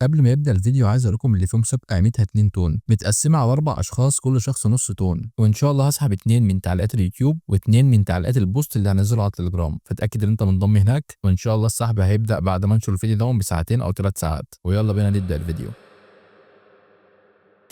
قبل ما يبدا الفيديو عايز اقول لكم اللي فيه مسابقه قيمتها 2 تون متقسمه على 4 اشخاص، كل شخص نص تون، وان شاء الله هسحب 2 من تعليقات اليوتيوب و2 من تعليقات البوست اللي هنزله على التليجرام، فتاكد ان انت منضم هناك. وان شاء الله السحب هيبدا بعد ما انشر الفيديو ده بساعتين او 3 ساعات. ويلا بينا نبدا الفيديو.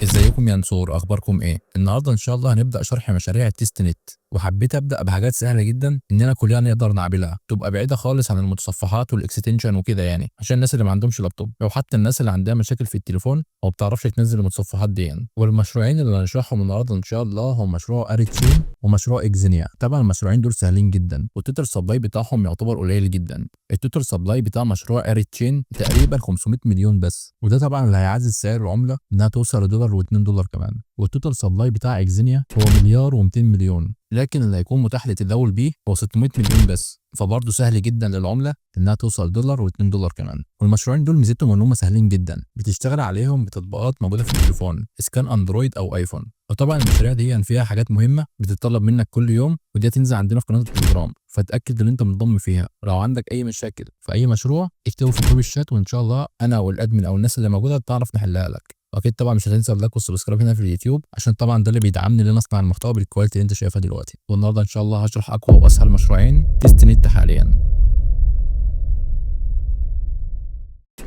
ازيكم يا نسور، اخباركم ايه؟ النهارده ان شاء الله هنبدا شرح مشاريع التست نت، وحبيت ابدا بحاجات سهله جدا اننا كلنا نقدر نعملها، تبقى بعيده خالص عن المتصفحات والاكستنشن وكده، يعني عشان الناس اللي ما عندهمش لابتوب او حتى الناس اللي عندها مشاكل في التليفون او ما بتعرفش تنزل المتصفحات دي يعني. والمشروعين اللي هنشرحهم النهارده ان شاء الله هم مشروع اريتشين ومشروع اكزينيا. طبعا المشروعين دول سهلين جدا والتوتال سبلاي بتاعهم يعتبر قليل جدا. التوتال سبلاي بتاع مشروع اريتشين تقريبا 500 مليون بس، وده طبعا اللي هيعزز سعر العمله انها توصل لدولار و2 دولار كمان. والتوتال سبلاي بتاع اكزينيا هو مليار و200 مليون، لكن اللي هيكون متاح للتداول بيه هو 600 مليون بس، فبرضه سهل جدا للعمله انها توصل دولار و2 دولار كمان. والمشروعين دول ميزتهم ان هم سهلين جدا، بتشتغل عليهم بتطبيقات موجوده في التليفون اسكان اندرويد او ايفون. وطبعا المشاريع دي فيها حاجات مهمه بتتطلب منك كل يوم، ودي هتنزل عندنا في قناه التليجرام، فتاكد ان انت منضم فيها. لو عندك اي مشاكل في اي مشروع اكتبه في جروب الشات، وان شاء الله انا والادمن او الناس اللي موجوده تعرف نحلها لك. واكيد طبعا مش هتنسى اللايك والسبسكرايب هنا في اليوتيوب، عشان طبعا ده اللي بيدعمني ان انا اصنع المحتوى بالكواليتي اللي انت شايفها دلوقتي. والنهارده ان شاء الله هشرح اقوى واسهل مشروعين تست نت حاليا.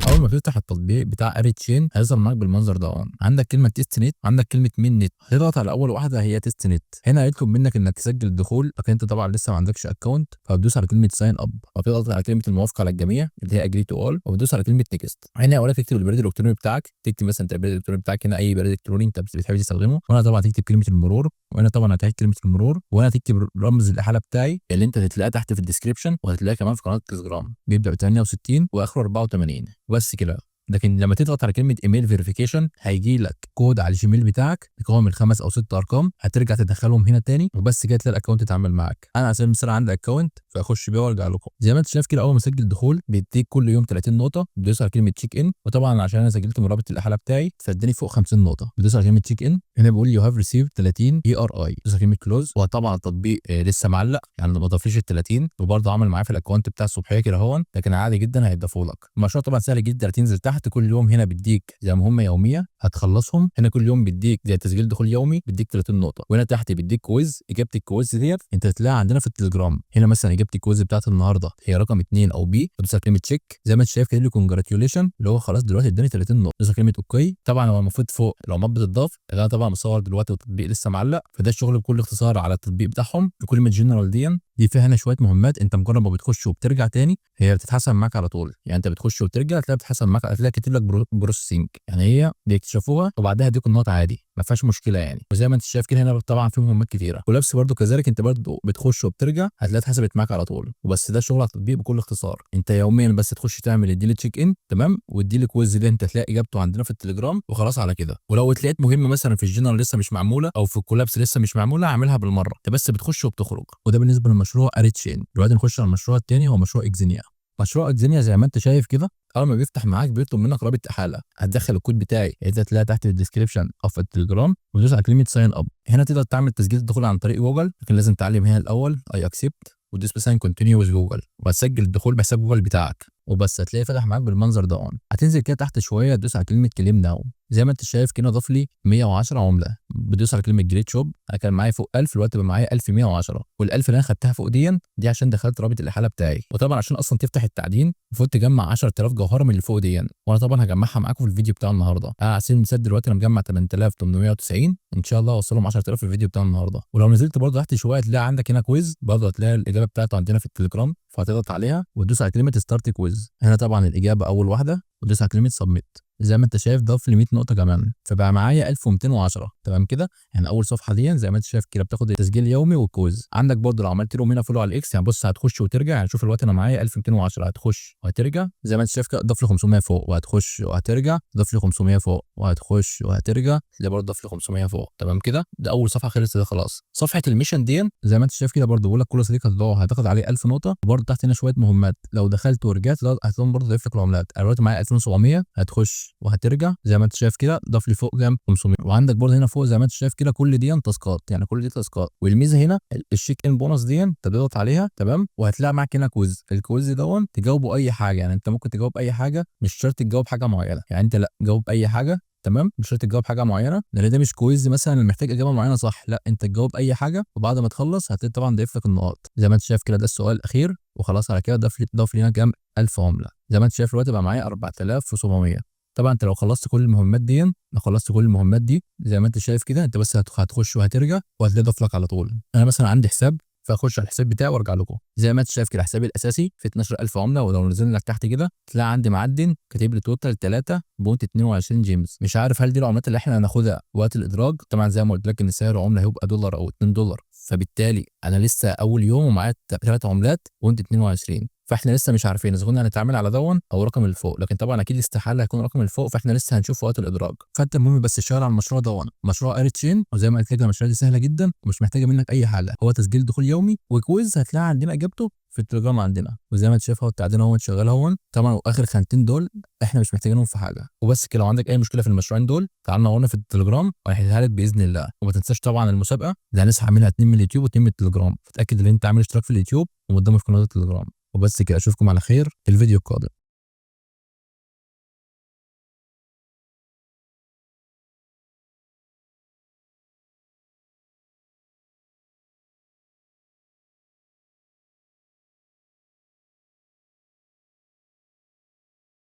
اول ما تفتح التطبيق بتاع اريتشين هيظهر معاك بالمنظر ده. عندك كلمه تيست نت، عندك كلمه مين نت، هتضغط على اول واحده هي تيست نت. هنا هيطلب منك انك تسجل الدخول، لكن انت طبعا لسه ما عندكش اكونت، فهتدوس على كلمه ساين اب، وهتضغط على كلمه الموافقه على الجميع اللي هي اجري تو اول، وبتدوس على كلمه نيكست. هنا هيقول لك تكتب البريد الالكتروني بتاعك، تكتب مثلا انت البريد الالكتروني بتاعك هنا اي بريد الكتروني انت بتحب تستخدمه، وهنا طبعا هتكتب كلمه المرور، وهنا طبعا هتكتب كلمه المرور، وهنا هتكتب رمز الاحاله بتاعي اللي انت هتلاقيه تحت في الديسكربشن، وهتلاقيه كمان في قناه التليجرام، بيبدا ب 68 واخره 84 وبس كده. لكن لما تضغط على كلمه ايميل فيريفيكيشن هيجي لك كود على الجيميل بتاعك مكون من 5 او 6 ارقام، هترجع تدخلهم هنا تاني وبس كده تلاقي الاكونت اتعامل معاك. انا على سبيل المثال عندي اكونت فاخش بيه وارجع لكم. زي ما انت شايف كده، اول ما اسجل دخول بيديك كل يوم 30 نقطه، بتدوس على كلمه تشيك ان، وطبعا عشان انا سجلت من رابط الاحاله بتاعي فاداني فوق 50 نقطه، بتدوس على كلمه تشيك ان. هنا بيقول يو هاف ريسيفد 30 اي ار اي، بتدوس على كلمه كلوز. وطبعا التطبيق لسه معلق يعني ما ضافليش ال 30، وبرضه عمل معايا في الاكونت بتاع الصبحيه كده هون، لكن عادي جدا هيضافوا لك. المشروع طبعا سهل جدا، هتنزل تحت كل يوم هنا بيديك زي مهمه يوميه هتخلصهم. هنا كل يوم بيديك زي تسجيل دخول يومي بيديك 30 نقطه، وهنا تحت بيديك كويز. اجابه الكويز ديت انت هتلاقيها عندنا في التليجرام. هنا مثلا اجابه الكويز بتاعت النهارده هي رقم 2 او بي، تدوس على كلمه تشيك. زي ما انت شايف كده كونجراتيوليشن اللي هو خلاص دلوقتي اداني 30 نقطه، تدوس على كلمه اوكي. طبعا هو المفروض فوق العملات بتضاف، انا طبعا مصور دلوقتي والتطبيق لسه معلق، فده الشغل بكل اختصار على التطبيق بتاعهم. كلمه جنرال دي فيها هنا شويه مهمات، انت مجرد ما بتخش وبترجع تاني هي بتتحسب معاك على طول. يعني انت بتخش وترجع تلاقيها بتتحسب معاك، هتلاقي كاتب لك بروسيسنج، يعني هي بيكتشفوها وبعدها يديك النقط عادي ما فيهاش مشكله يعني. وزي ما انت شايف كده هنا طبعا في مهمات كتيره، ولبس برده كذلك انت برده بتخش وبترجع هتلاقيها اتحسبت معاك على طول. وبس ده شغل على التطبيق بكل اختصار. انت يوميا بس تخش تعمل الديلي تشيك ان تمام، والديلي كويز اللي انت تلاقي اجابته عندنا في التليجرام، وخلاص على كده. ولو تلاقيت مهمه مثلا في الجنرال لسه مش معموله او في الكولابس لسه مش معموله اعملها بالمره، انت بس بتخش وبتخرج. وده بالنسبه للمشروع اريتشين. دلوقتي نخش على المشروع الثاني، هو مشروع اكزينيا. مشروع اكزينيا زي ما انت شايف كده، اول ما بيفتح معاك بيطلب منك رابط احاله، هتدخل الكود بتاعي اللي هتلاقيها تحت في الديسكربشن او في التليجرام، وتدوس على كلمه ساين اب. هنا تقدر تعمل تسجيل الدخول عن طريق جوجل، لكن لازم تعلم هنا الاول اي اكسبت، وتدوس مثلا كونتينيو ويز جوجل، وهتسجل الدخول بحساب جوجل بتاعك وبس. هتلاقي فتح معاك بالمنظر ده. هتنزل كده تحت شويه تدوس على كلمه كليم ناو. زي ما انت شايف كده ضاف لي 110 عمله، بدوس على كلمه جريت شوب. انا كان معايا فوق 1000، دلوقتي بقى معايا 1110، وال1000 اللي انا خدتها فوق دي عشان دخلت رابط الاحاله بتاعي. وطبعا عشان اصلا تفتح التعدين المفروض تجمع 10000 جوهره من اللي فوق وانا طبعا هجمعها معاكم في الفيديو بتاع النهارده. على سبيل المثال دلوقتي انا مجمع 8890، ان شاء الله اوصلهم 10000 في الفيديو بتاع النهارده. ولو نزلت برضه تحت شويه هتلاقي عندك هنا كويز، برضه هتلاقي الاجابه بتاعته عندنا في التليجرام، فهتضغط عليها وتدوس على كلمه ستارت كويز. هنا طبعا الاجابه اول واحده، وتدوس على كلمه سبميت. زي ما انت شايف ضاف لي 100 نقطه كمان، فبقى معايا 1210 تمام كده. يعني اول صفحه دي زي ما انت شايف كده بتاخد التسجيل اليومي والكويز. عندك برضه لو عملت لهم هنا فولو على الاكس، يعني بص هتخش وترجع، يعني شوف الوقت انا معايا 1210، هتخش وهترجع زي ما انت شايف كده ضاف لي 500 فوق، وهتخش وهترجع ضاف لي 500 فوق، وهتخش وهترجع اللي برضه ضاف لي 500 فوق تمام كده. ده اول صفحه خلصت، ده خلاص. صفحه الميشن دي زي ما انت شايف كده برضه بقول لك كل صديق هتاخد عليه 1000 نقطه، وبرضه تحت هنا شويه مهمات، لو دخلت ورجعت هتلاقيهم برضه ضايف لك العملات. انا دلوقتي معايا 2700 هتخش وهترجع زي ما انت شايف كده، ضاف لي فوق كام 500. وعندك برضه هنا فوق زي ما انت شايف كده كل دي تاسكات، يعني كل دي تاسكات. والميزه هنا الشيك ان بونص دي انت تضغط عليها تمام، وهتلاقي معاك هنا كويز. الكويز تجاوبه اي حاجه، يعني انت ممكن تجاوب اي حاجه، مش شرط تجاوب حاجه معينه، يعني انت لا جاوب اي حاجه تمام، مش شرط تجاوب حاجه معينه، لان ده مش كويز مثلا محتاج اجابه معينه صح، لا انت تجاوب اي حاجه، وبعد ما تخلص هتلاقي طبعا ضايف لك النقاط زي ما انت شايف كده. ده السؤال الاخير وخلاص، على كده ضاف لي هنا كام 1000 عمله. زي ما انت شايف دلوقتي بقى معايا 4700. طبعا انت لو خلصت كل المهمات دي، لو خلصت كل المهمات دي زي ما انت شايف كده، انت بس هتخش وهترجع وهتلاقي ضاف لك على طول. انا مثلا عندي حساب فاخش على الحساب بتاعي وارجع لكم. زي ما انت شايف كده حسابي الاساسي في 12000 عمله، ولو نزلنا لك تحت كده تلاقي عندي معدن كاتب لي توتال 3.22 جيمز. مش عارف هل دي العملات اللي احنا هناخدها وقت الادراج. طبعا زي ما قلت لك ان سعر عمله هيبقى دولار او 2 دولار، فبالتالي انا لسه اول يوم ومعايا 3 عملات بونت 22، فاحنا لسه مش عارفين اذا كنا هنتعامل على دون او رقم اللي فوق، لكن طبعا اكيد استحاله هيكون رقم اللي فوق، فاحنا لسه هنشوف وقت الادراج. فانت المهم بس تشتغل على المشروع دون، مشروع اري تشين. وزي ما قلت لك المشاريع دي سهله جدا ومش محتاجه منك اي حاجه، هو تسجيل دخول يومي وكويز هتلاقي عندنا اجابته في التليجرام عندنا. وزي ما انت شايف اهو التعدين اهو شغال اهو طبعا، واخر خانتين دول احنا مش محتاجينهم في حاجه. وبس كده، لو عندك اي مشكله في المشروعين دول تعال نورنا في التليجرام وهنحلها لك باذن الله. وما تنساش طبعا المسابقه اللي هنسحب عاملها 2 من اليوتيوب و2 من التليجرام، فتاكد ان انت عامل اشتراك في اليوتيوب ومقدمه في قناه التليجرام. وبس كده، اشوفكم على خير في الفيديو القادم.